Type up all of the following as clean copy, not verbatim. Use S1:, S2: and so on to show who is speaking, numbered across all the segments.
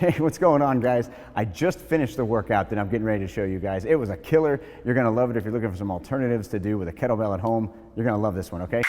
S1: Hey, what's going on, guys? I just finished the workout that I'm getting ready to show you guys. It was a killer. You're gonna love it. If you're looking for some alternatives to do with a kettlebell at home, you're gonna love this one, okay?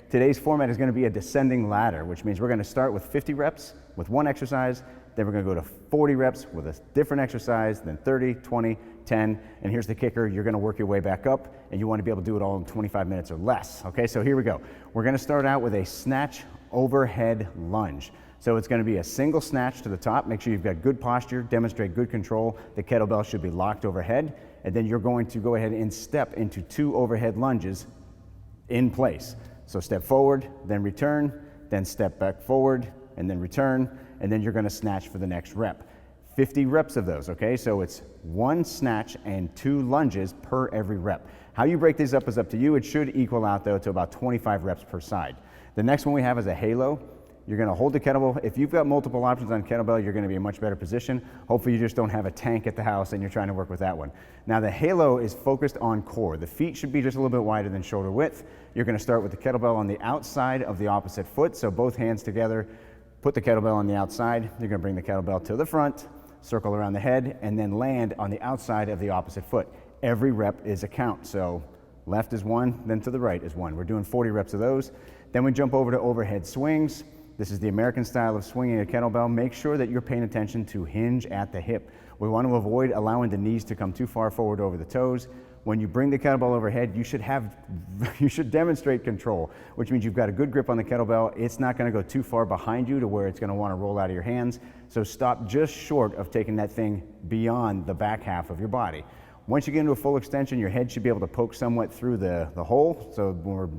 S1: Today's format is gonna be a descending ladder, which means we're gonna start with 50 reps with one exercise, then we're gonna go to 40 reps with a different exercise, then 30, 20, 10, and here's the kicker, you're gonna work your way back up, and you wanna be able to do it all in 25 minutes or less, okay? So here we go. We're gonna start out with a snatch overhead lunge. So it's gonna be a single snatch to the top. Make sure you've got good posture, demonstrate good control. The kettlebell should be locked overhead, and then you're going to go ahead and step into 2 overhead lunges in place. So step forward, then return, then step back forward, and then return, and then you're gonna snatch for the next rep. 50 reps of those, okay? So it's 1 snatch and 2 lunges per every rep. How you break these up is up to you. It should equal out though to about 25 reps per side. The next one we have is a halo. You're gonna hold the kettlebell. If you've got multiple options on kettlebell, you're gonna be in a much better position. Hopefully you just don't have a tank at the house and you're trying to work with that one. Now the halo is focused on core. The feet should be just a little bit wider than shoulder width. You're gonna start with the kettlebell on the outside of the opposite foot. So both hands together, put the kettlebell on the outside. You're gonna bring the kettlebell to the front, circle around the head, and then land on the outside of the opposite foot. Every rep is a count. So left is 1, then to the right is 1. We're doing 40 reps of those. Then we jump over to overhead swings. This is the American style of swinging a kettlebell. Make sure that you're paying attention to hinge at the hip. We want to avoid allowing the knees to come too far forward over the toes. When you bring the kettlebell overhead, you should demonstrate control, which means you've got a good grip on the kettlebell. It's not going to go too far behind you to where it's going to want to roll out of your hands. So stop just short of taking that thing beyond the back half of your body. Once you get into a full extension, your head should be able to poke somewhat through the hole. So when we're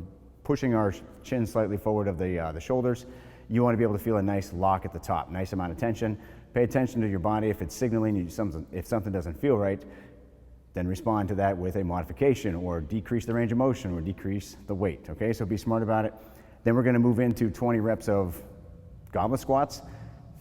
S1: pushing our chin slightly forward of the shoulders, you want to be able to feel a nice lock at the top, nice amount of tension. Pay attention to your body. If it's signaling you if something doesn't feel right, then respond to that with a modification or decrease the range of motion or decrease the weight, okay? So be smart about it. Then we're gonna move into 20 reps of goblet squats.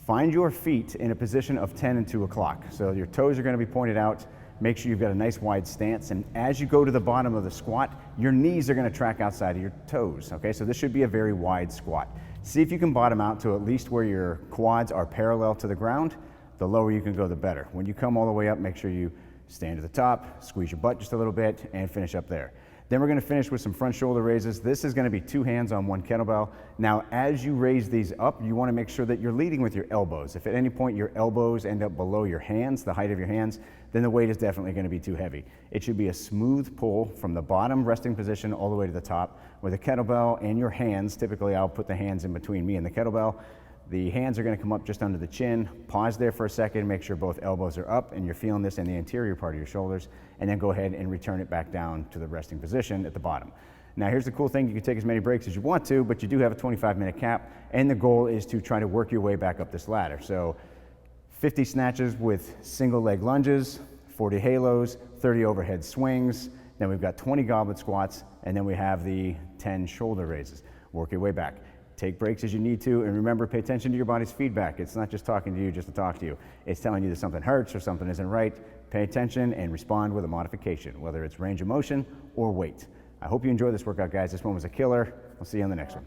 S1: Find your feet in a position of 10 and 2 o'clock. So your toes are gonna be pointed out. Make sure you've got a nice wide stance, and as you go to the bottom of the squat, your knees are gonna track outside of your toes, okay? So this should be a very wide squat. See if you can bottom out to at least where your quads are parallel to the ground. The lower you can go, the better. When you come all the way up, make sure you stand to the top, squeeze your butt just a little bit, and finish up there. Then we're gonna finish with some front shoulder raises. This is gonna be 2 hands on 1 kettlebell. Now, as you raise these up, you wanna make sure that you're leading with your elbows. If at any point your elbows end up below your hands, the height of your hands, then the weight is definitely gonna be too heavy. It should be a smooth pull from the bottom resting position all the way to the top. With a kettlebell and your hands, typically I'll put the hands in between me and the kettlebell. The hands are gonna come up just under the chin. Pause there for a second, make sure both elbows are up and you're feeling this in the anterior part of your shoulders, and then go ahead and return it back down to the resting position at the bottom. Now here's the cool thing, you can take as many breaks as you want to, but you do have a 25-minute cap, and the goal is to try to work your way back up this ladder. So 50 snatches with single leg lunges, 40 halos, 30 overhead swings, then we've got 20 goblet squats, and then we have the 10 shoulder raises. Work your way back. Take breaks as you need to, and remember, pay attention to your body's feedback. It's not just talking to you just to talk to you. It's telling you that something hurts or something isn't right. Pay attention and respond with a modification, whether it's range of motion or weight. I hope you enjoyed this workout, guys. This one was a killer. We'll see you on the next one.